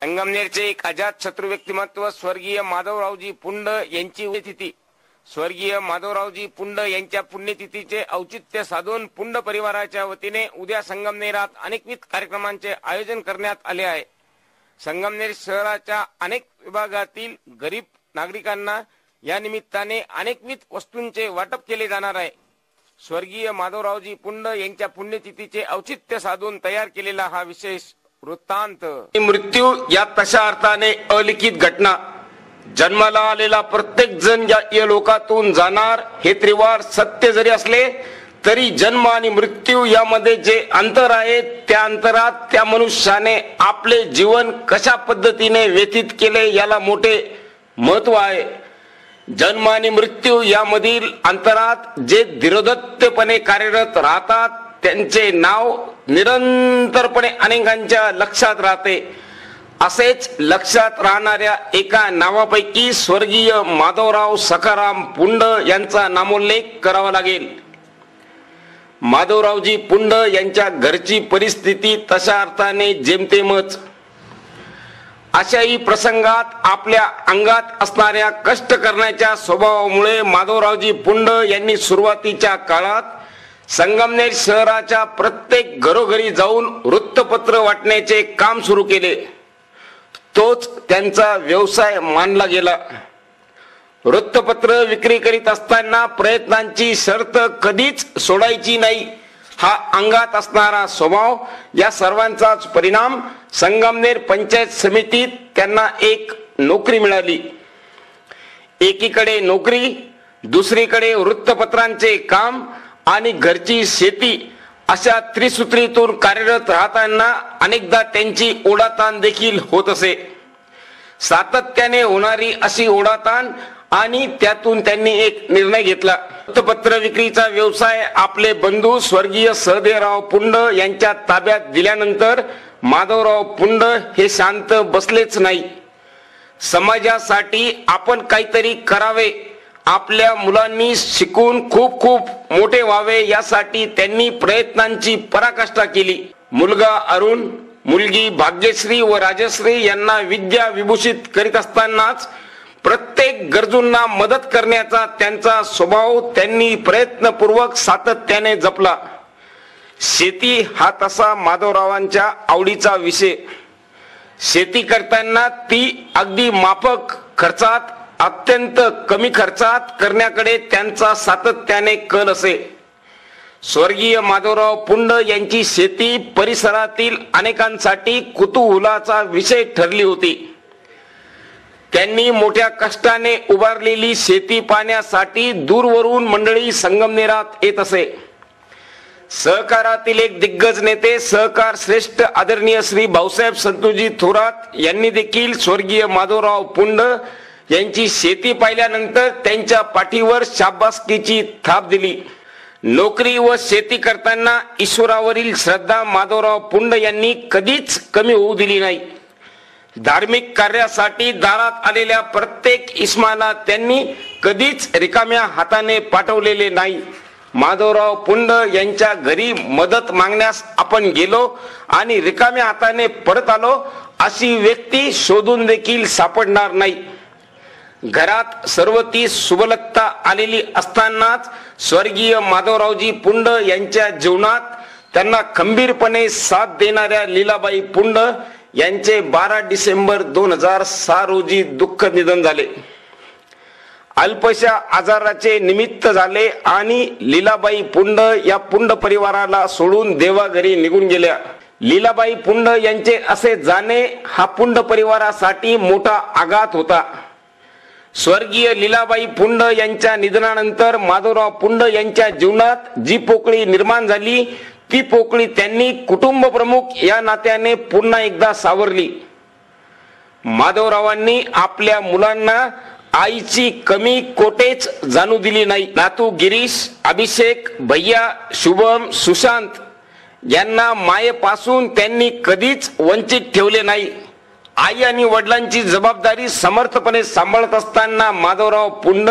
संगमनेरचे एक अजात शत्रू व्यक्तिमत्व स्वर्गीय माधवरावजी पुंड यांची पुण्यतिथी। स्वर्गीय माधवरावजी पुंड यांच्या पुण्यतिथीचे औचित्य साधून पुंड परिवाराच्या वतीने उद्या संगमनेरात अनेकविध कार्यक्रमांचे आयोजन करण्यात आले आहे। संगमनेर शहराच्या अनेक विभागातील गरीब नागरिकांना या निमित्ताने अनेकविध वस्तूंचे वाटप केले जाणार आहे। स्वर्गीय माधवरावजी पुंड यांच्या पुण्यतिथीचे औचित्य साधून तयार केलेला हा विशेष वृत्तांत। मृत्यू या तशा अर्थाने अलिखित घटना। जन्माला आलेला प्रत्येक जण या लोकातून जाणार हे त्रिवार सत्य जरी असले तरी जन्म आणि मृत्यू यामध्ये जे अंतर आहे त्या अंतरात त्या मनुष्याने आपले जीवन कशा पद्धतीने व्यतीत केले याला मोठे महत्व आहे। जन्म आणि मृत्यू यामधील अंतरात जे धीरोदत्तपणे कार्यरत राहतात त्यांचे नाव निरंतरपणे अनेकांच्या लक्षात राहते। असेच लक्षात राहणाऱ्या एका नावापैकी स्वर्गीय माधवराव सखाराम पुंड यांचा नामोल्लेख करावा लागेल। माधवरावजी पुंड यांच्या घरची परिस्थिती तशा अर्थाने जेमतेमच। अशाही प्रसंगात आपल्या अंगात असणाऱ्या कष्ट करण्याच्या स्वभावामुळे माधवरावजी पुंड यांनी सुरुवातीच्या काळात संगमनेर शहराच्या प्रत्येक घरोघरी जाऊन वृत्तपत्र वाटण्याचे काम सुरू केले। तोच त्यांचा व्यवसाय मानला गेला। वृत्तपत्र विक्री करीत असताना प्रयत्नांची शर्त कधीच सोडायची नाही हा अंगात असणारा स्वभाव या सर्वांचाच परिणाम संगमनेर पंचायत समितीत त्यांना एक नोकरी मिळाली। एकीकडे नोकरी, दुसरीकडे वृत्तपत्रांचे काम आणि घरची शेती अशा त्रिसूत्रीतून कार्यरत राहताना अनेकदा त्यांची ओढाताण देखील होत असे। सातत्याने होणारी अशी ओढाताण आणि त्यातून त्यांनी एक निर्णय घेतला। वृत्तपत्र विक्रीचा व्यवसाय आपले बंधू स्वर्गीय सहदेवराव पुंड यांच्या ताब्यात दिल्यानंतर माधवराव पुंड हे शांत बसलेच नाही। समाजासाठी आपण काहीतरी करावे, आपल्या मुलांनी शिकून खूप खूप मोठे व्हावे यासाठी त्यांनी प्रयत्नांची पराकाष्ठा केली। मुलगा अरुण, मुलगी भाग्यश्री व राजश्री यांना विद्या विभूषित करीत असतानाच प्रत्येक गरजूंना मदत करण्याचा त्यांचा स्वभाव त्यांनी प्रयत्नपूर्वक सातत्याने जपला। शेती हा तसा माधवरावांच्या आवडीचा विषय। शेती करताना ती अगदी माफक खर्चात, अत्यंत कमी खर्चात करण्याकडे त्यांचा सातत्याने कल असे। स्वर्गीय माधवराव पुंड यांची शेती परिसरातील अनेकांसाठी कुतूहलाचा विषय ठरली होती। त्यांनी मोठ्या कष्टाने उभारलेली शेती पाहण्यासाठी दूरवरून मंडळी संगमनेरात येत असे। सहकारातील एक दिग्गज नेते, सहकार श्रेष्ठ आदरणीय श्री भाऊसाहेब संतोषजी थोरात यांनी देखील स्वर्गीय माधवराव पुंड यांची शेती पाहिल्यानंतर त्यांच्या पाठीवर शाबासकीची थाप दिली। नोकरी व शेती करताना ईश्वरावरील श्रद्धा माधवराव पुंड यांनी कधीच कमी होऊ दिली नाही। धार्मिक कार्यासाठी दारात आलेल्या प्रत्येक इस्माला त्यांनी कधीच रिकाम्या हाताने पाठवलेले नाही। माधवराव पुंड यांच्या घरी मदत मागण्यास आपण गेलो आणि रिकाम्या हाताने परत आलो अशी व्यक्ती शोधून देखील सापडणार नाही। घरात सर्वती सुबलता आलेली असतानाच स्वर्गीय माधवरावजी पुंड यांच्या जीवनात त्यांना खंबीरपणे साथ देणाऱ्या लीलाबाई पुंड यांचे 12 डिसेंबर 2006 रोजी दुःख निधन झाले। अल्पशा आजाराचे निमित्त झाले आणि लीलाबाई पुंड या पुंड परिवाराला सोडून देवाघरी निघून गेल्या। लीलाबाई पुंड यांचे असे जाणे हा पुंड परिवारासाठी मोठा आघात होता। स्वर्गीय लीलाबाई पुंड यांच्या निधनानंतर माधवराव पुंड यांच्या जीवनात जी पोकळी निर्माण झाली ती पोकळी त्यांनी कुटुंब प्रमुख या नात्याने पुन्हा एकदा सावरली। माधवरावांनी आपल्या मुलांना आईची कमी कोटेच जाणू दिली नाही। नातू गिरीश, अभिषेक, भैया, शुभम, सुशांत यांना मायेपासून त्यांनी कधीच वंचित ठेवले नाही। आई आणि वडिलांची जबाबदारी समर्थपणे सांभाळत असताना माधवराव पुंड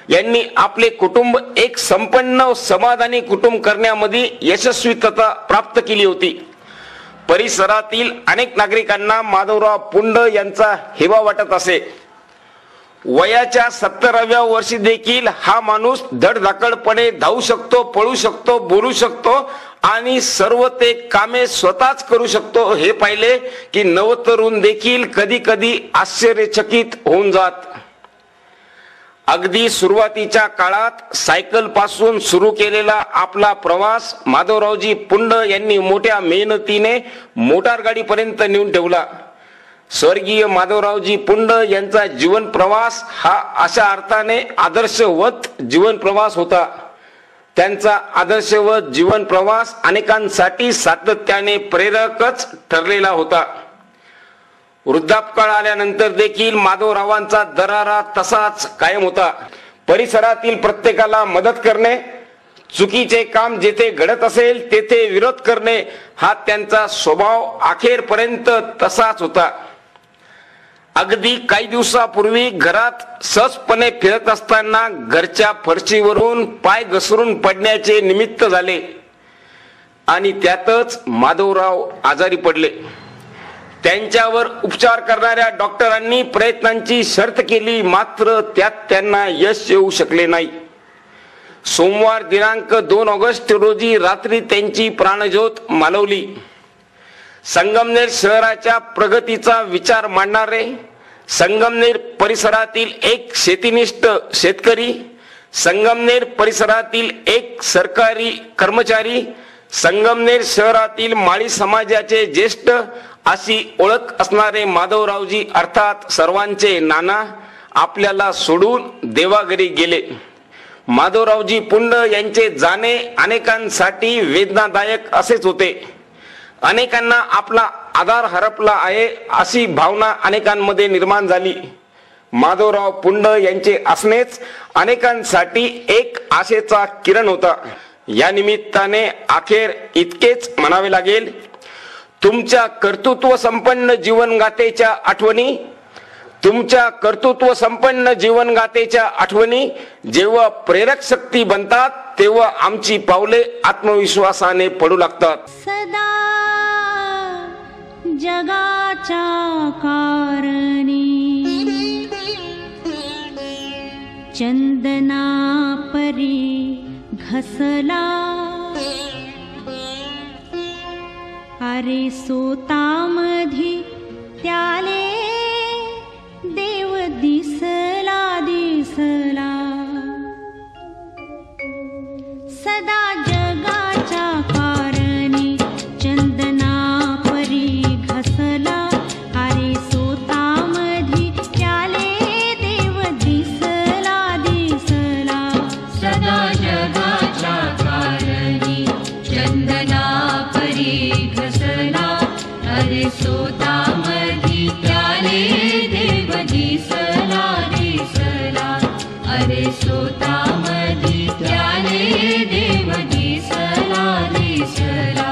यांनी आपले कुटुंब एक संपन्न समाधानी कुटुंब करण्यामध्ये यशस्वीता प्राप्त केली होती। परिसरातील अनेक नागरिकांना माधवराव पुंड यांचा हेवा वाटत असे. वयाच्या 70व्या वर्षी देखील हा माणूस धडधाकडपणे धावू शकतो, पळू शकतो, बोलू शकतो आणि सर्व ते कामे स्वतःच करू शकतो हे पाहिले की नवतरुण देखील कधी कधी आश्चर्यचकित होऊन जात. अगदी सुरुवातीच्या काळात सायकल पासून सुरू केलेला आपला प्रवास माधवरावजी पुंड यांनी मोठ्या मेहनतीने मोटार गाडीपर्यंत नेऊन ठेवला. स्वर्गीय माधवरावजी पुंड यांचा जीवन प्रवास हा अशा अर्थाने आदर्शवत जीवन प्रवास होता. त्यांचा आदर्शवत जीवन प्रवास अनेकांसाठी सातत्याने प्रेरकच ठरलेला होता. वृद्धापकाळ आल्यानंतर देखील माधवरावांचा दरारा तसाच कायम होता. परिसरातील प्रत्येकाला मदत करणे, चुकीचे काम जेथे घडत असेल तेथे विरोध करणे हा त्यांचा स्वभाव अखेरपर्यंत तसाच होता. अगदी काही दिवसापूर्वी घरात सहजपणे फिरत असताना घरच्या फरशीवरून पाय घसरून पडण्याचे निमित्त झाले आणि त्यातच माधवराव आजारी पडले. त्यांच्यावर उपचार करणाऱ्या डॉक्टरांनी प्रयत्नांची शर्त केली, मात्र त्यात त्यांना यश येऊ शकले नाही. सोमवार दिनांक 2 ऑगस्ट रोजी रात्री त्यांची प्राणज्योत मालवली. संगमनेर शहराच्या प्रगतीचा विचार मांडणारे, संगमनेर परिसरातील एक शेतीनिष्ठ शेतकरी, संगमनेर परिसरातील एक सरकारी कर्मचारी, संगमनेर शहरातील माळी समाजाचे ज्येष्ठ अशी ओळख असणारे माधवरावजी अर्थात सर्वांचे नाना आपल्याला सोडून देवाघरी गेले. माधवरावजी पुंड यांचे जाणे अनेकांसाठी वेदनादायक असेच होते. अनेकांना आपला आधार हरपला आहे अशी भावना अनेकांमध्ये निर्माण झाली. माधवराव पुंड यांचे असणेच अनेकांसाठी एक आशेचा किरण होता. या निमित्ताने अखेर इतकेच म्हणावे लागेल, तुमच्या कर्तृत्व संपन्न जीवनगाथेच्या आठवणी, तुमच्या कर्तृत्व संपन्न जीवनगाथेच्या आठवणी जेव्हा प्रेरक शक्ती बनतात तेव्हा आमची पावले आत्मविश्वासाने पडू लागतात. सदा जगाच्या कारणी चंदना परी घसला, अरे सोतामधी त्याले देव दिसला दिसला. सदा जगाच्या कारणी चंदना परी घसला, अरे सोतामधी त्याले देव दिसला दिसला. सदा जगाच्या कारणी चंदना परी घसला, अरे सोतामधी त्याले देव दिसला दिसला. अरे सोतामधी त्याले देव दिसला दिसला.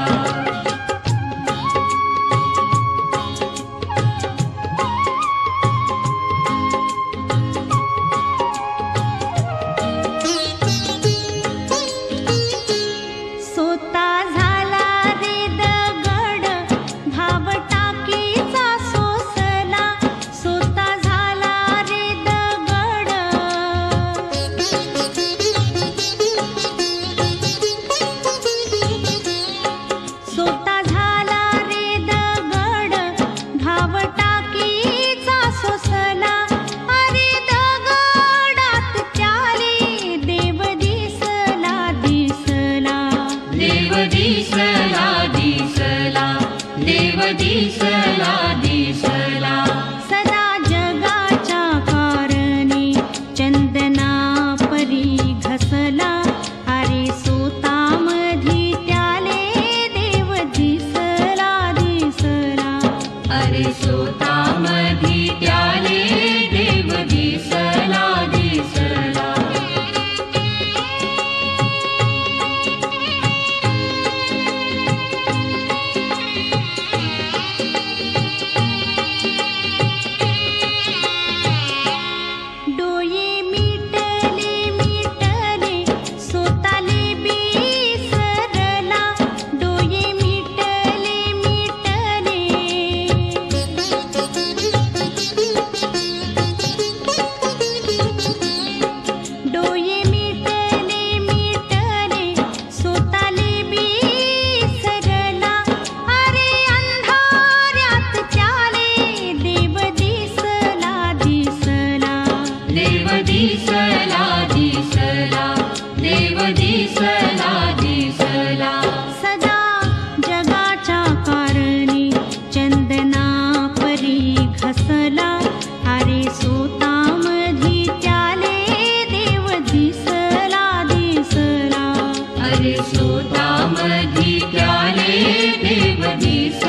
सोता झाला रे दगड भाव टाकीचा सोसला, सोता झाला रे दगड. सोता झाला रे दगड भाव टाकीचा सोसला, अरे दगडात त्याले देव दिसला दिसला. देव दिसला दिसला, देव दिसला दिसला. सदा जगाच्या कारणी चंदना परी घसला, अरे सोतामधी त्याले देव दिसला दिसला. अरे सोतामधी त्याले देव दिसला दिसला. डोये मिटले मिटले सोताले बिसरला, डोये मिटले मिटले दिसला